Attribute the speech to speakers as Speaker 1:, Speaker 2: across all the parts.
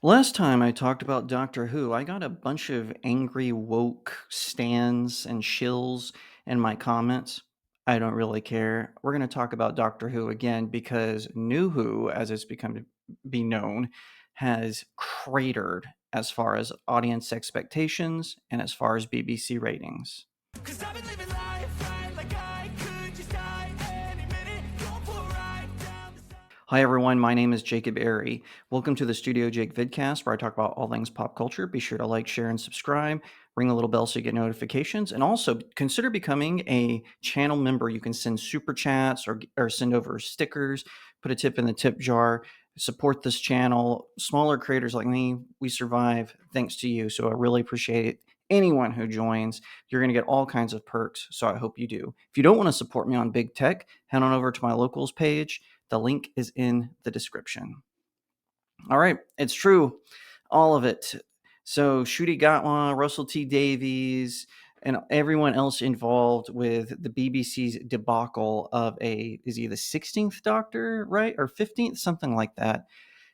Speaker 1: Last time I talked about Doctor Who, I got a bunch of angry woke stans and shills in my comments. I don't really care. We're going to talk about Doctor Who again because New Who, as it's become to be known, has cratered as far as audience expectations and as far as BBC ratings. 'Cause I've been living life right like I could just die any minute. Going for a ride down the side. Hi everyone, my name is Jacob Airy. Welcome to the StudioJake vidcast where I talk about all things pop culture. Be sure to like, share, and subscribe. Ring the little bell so you get notifications. And also consider becoming a channel member. You can send super chats or send over stickers, put a tip in the tip jar. Support this channel. Smaller creators like me, we survive thanks to you. So I really appreciate anyone who joins. You're going to get all kinds of perks, so I hope you do. If you don't want to support me on big tech, head on over to my locals page. The link is in the description. All right, it's true, all of it. So Shruti Gatwa, Russell T Davies, and everyone else involved with the BBC's debacle of is he the 16th Doctor, right? Or 15th, something like that.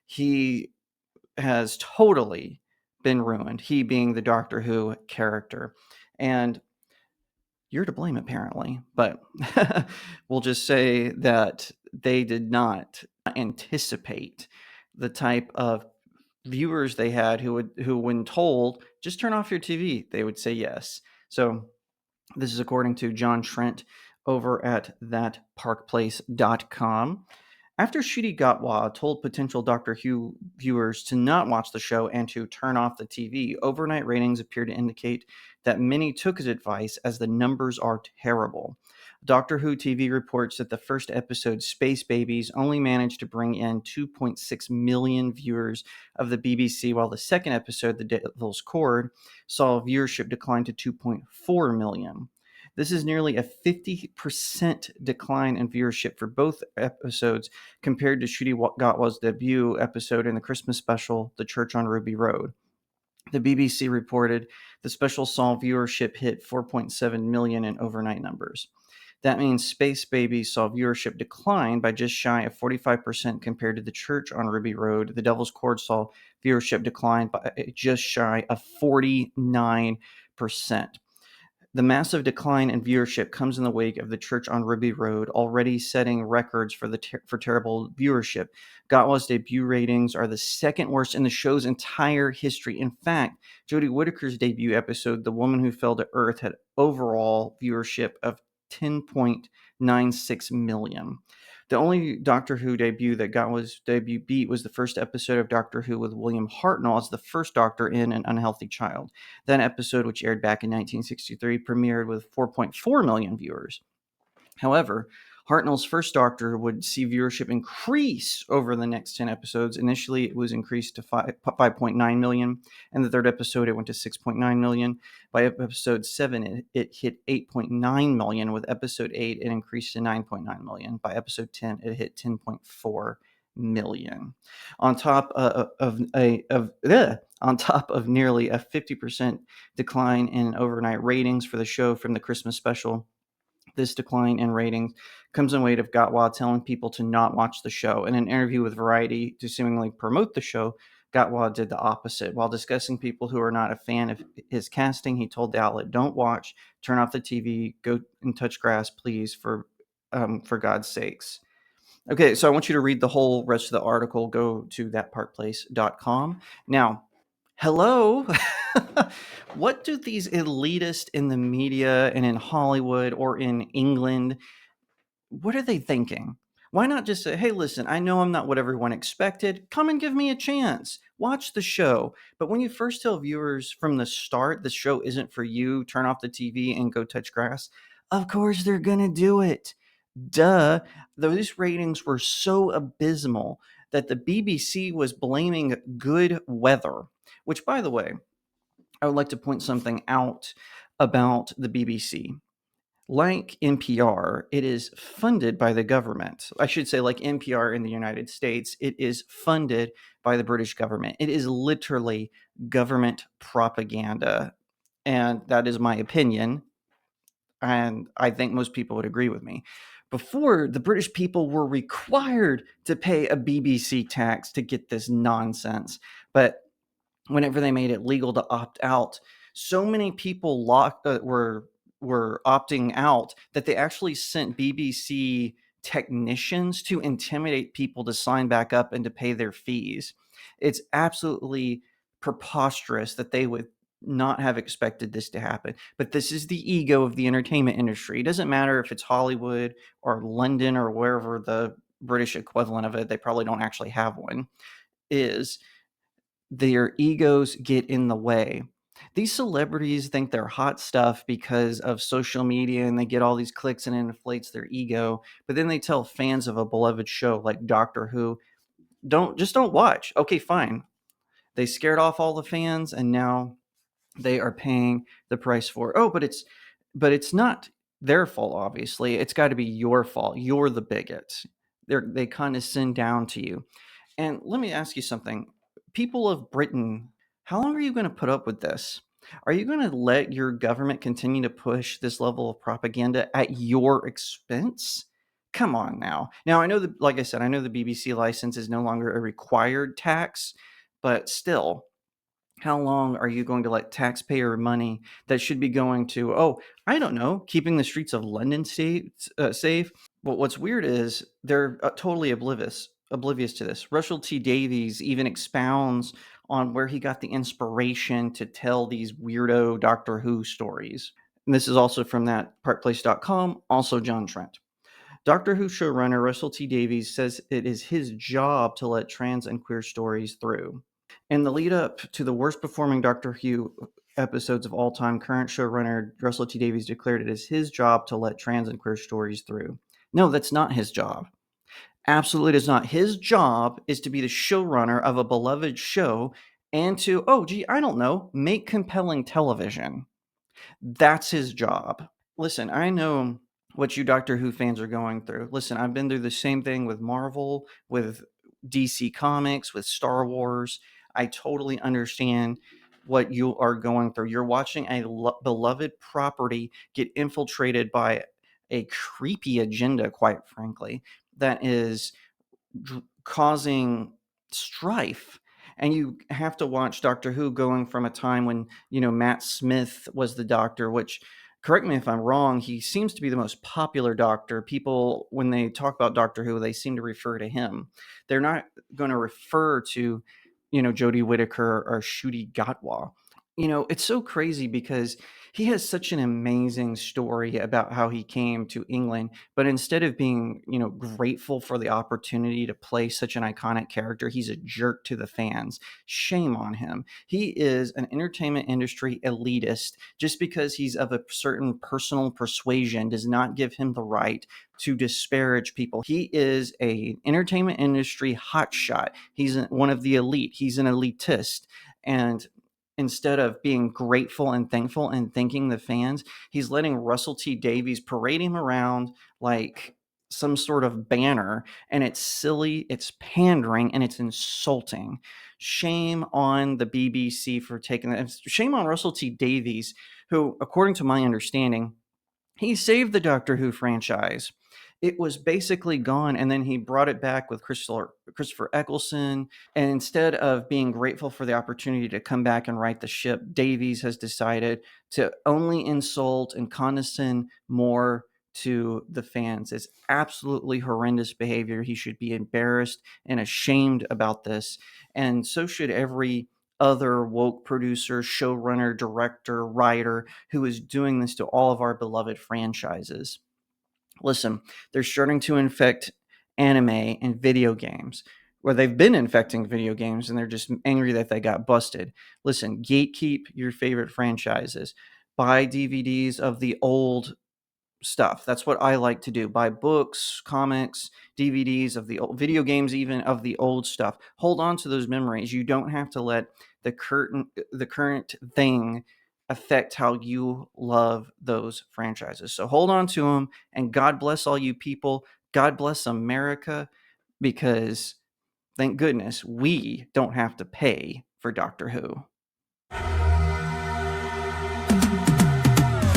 Speaker 1: He has totally been ruined, he being the Doctor Who character. And you're to blame, apparently. But we'll just say that they did not anticipate the type of viewers they had who when told, just turn off your TV, they would say yes. So this is according to John Trent over at thatparkplace.com. After Shruti Gatwa told potential Doctor Who viewers to not watch the show and to turn off the TV, overnight ratings appear to indicate that many took his advice as the numbers are terrible. Doctor Who TV reports that the first episode, Space Babies, only managed to bring in 2.6 million viewers of the BBC, while the second episode, The Devil's Cord, saw viewership decline to 2.4 million. This is nearly a 50% decline in viewership for both episodes compared to Shruti Gatwa's debut episode in the Christmas special, The Church on Ruby Road. The BBC reported the special saw viewership hit 4.7 million in overnight numbers. That means Space Baby saw viewership decline by just shy of 45% compared to The Church on Ruby Road. The Devil's Cord saw viewership decline by just shy of 49%. The massive decline in viewership comes in the wake of The Church on Ruby Road, already setting records for terrible viewership. Gatwa's debut ratings are the second worst in the show's entire history. In fact, Jodie Whittaker's debut episode, The Woman Who Fell to Earth, had overall viewership of 10.96 million. The only Doctor Who debut that Gatwa's debut beat was the first episode of Doctor Who with William Hartnell as the first Doctor in An Unhealthy Child. That episode, which aired back in 1963, premiered with 4.4 million viewers. However, Hartnell's first Doctor would see viewership increase over the next 10 episodes. Initially, it was increased to 5.9 million, and the third episode, it went to 6.9 million. By episode 7, it hit 8.9 million. With episode 8, it increased to 9.9 million. By episode 10, it hit 10.4 million. On top on top of nearly a 50% decline in overnight ratings for the show from the Christmas special, this decline in ratings comes in wake of Gatwa telling people to not watch the show. In an interview with Variety to seemingly promote the show, Gatwa did the opposite. While discussing people who are not a fan of his casting, he told the outlet, "Don't watch, turn off the TV, go and touch grass, please, for God's sakes." Okay, so I want you to read the whole rest of the article. Go to thatparkplace.com. Now, hello. What do these elitists in the media and in Hollywood or in England, what are they thinking? Why not just say, hey, listen, I know I'm not what everyone expected. Come and give me a chance. Watch the show. But when you first tell viewers from the start the show isn't for you, turn off the TV and go touch grass, of course they're going to do it. Duh. Those ratings were so abysmal that the BBC was blaming good weather, which, by the way, I would like to point something out about the BBC. Like NPR, it is funded by the government. I should say, like NPR in the United States, it is funded by the British government. It is literally government propaganda. And that is my opinion. And I think most people would agree with me. Before, the British people were required to pay a BBC tax to get this nonsense. But whenever they made it legal to opt out, so many people were opting out that they actually sent BBC technicians to intimidate people to sign back up and to pay their fees. It's absolutely preposterous that they would not have expected this to happen. But this is the ego of the entertainment industry. It doesn't matter if it's Hollywood or London or wherever the British equivalent of it, they probably don't actually have one, is their egos get in the way. These celebrities think they're hot stuff because of social media and they get all these clicks and it inflates their ego. But then they tell fans of a beloved show like Doctor Who, don't watch. Okay, fine. They scared off all the fans and now they are paying the price for it. Oh, but it's not their fault, obviously. It's got to be your fault. You're the bigot. They condescend down to you. And let me ask you something. People of Britain, how long are you going to put up with this? Are you going to let your government continue to push this level of propaganda at your expense? Come on now. Now, I know that, like I said, I know the BBC license is no longer a required tax, but still, how long are you going to let taxpayer money that should be going to, oh, I don't know, keeping the streets of London safe? But what's weird is they're totally oblivious to this. Russell T Davies even expounds on where he got the inspiration to tell these weirdo Doctor Who stories. And this is also from that parkplace.com, also John Trent. Doctor Who showrunner Russell T Davies says it is his job to let trans and queer stories through. In the lead up to the worst performing Doctor Who episodes of all time, current showrunner Russell T Davies declared it is his job to let trans and queer stories through. No, that's not his job. Absolutely it is not. His job is to be the showrunner of a beloved show and to, oh, gee, I don't know, make compelling television. That's his job. Listen, I know what you Doctor Who fans are going through. Listen, I've been through the same thing with Marvel, with DC Comics, with Star Wars. I totally understand what you are going through. You're watching a beloved property get infiltrated by a creepy agenda, quite frankly, that is causing strife. And you have to watch Doctor Who going from a time when, Matt Smith was the Doctor, which, correct me if I'm wrong, he seems to be the most popular Doctor. People, when they talk about Doctor Who, they seem to refer to him. They're not going to refer to, Jodie Whittaker or Ncuti Gatwa. It's so crazy because he has such an amazing story about how he came to England, but instead of being, grateful for the opportunity to play such an iconic character, he's a jerk to the fans. Shame on him. He is an entertainment industry elitist. Just because he's of a certain personal persuasion does not give him the right to disparage people. He is an entertainment industry hotshot. He's one of the elite. He's an elitist. And instead of being grateful and thankful and thanking the fans, he's letting Russell T Davies parade him around like some sort of banner. And it's silly, it's pandering, and it's insulting. Shame on the BBC for taking that. Shame on Russell T Davies, who, according to my understanding, he saved the Doctor Who franchise. It was basically gone, and then he brought it back with Christopher Eccleston. And instead of being grateful for the opportunity to come back and right the ship, Davies has decided to only insult and condescend more to the fans. It's absolutely horrendous behavior. He should be embarrassed and ashamed about this. And so should every other woke producer, showrunner, director, writer who is doing this to all of our beloved franchises. Listen, they're starting to infect anime and video games, where they've been infecting video games and they're just angry that they got busted. Listen, gatekeep your favorite franchises. Buy DVDs of the old stuff. That's what I like to do. Buy books, comics, DVDs of the old video games, even of the old stuff. Hold on to those memories. You don't have to let the current thing affect how you love those franchises. So hold on to them, and God bless all you people. God bless America, because thank goodness we don't have to pay for Doctor Who.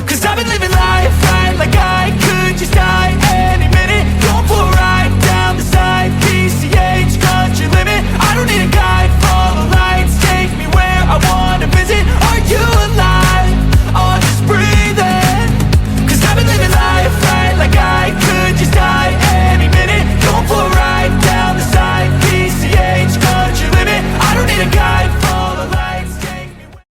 Speaker 2: Cause I've been living life right like I could just die any minute. Going for a ride down the side, PCH, country limit. I don't need a guide.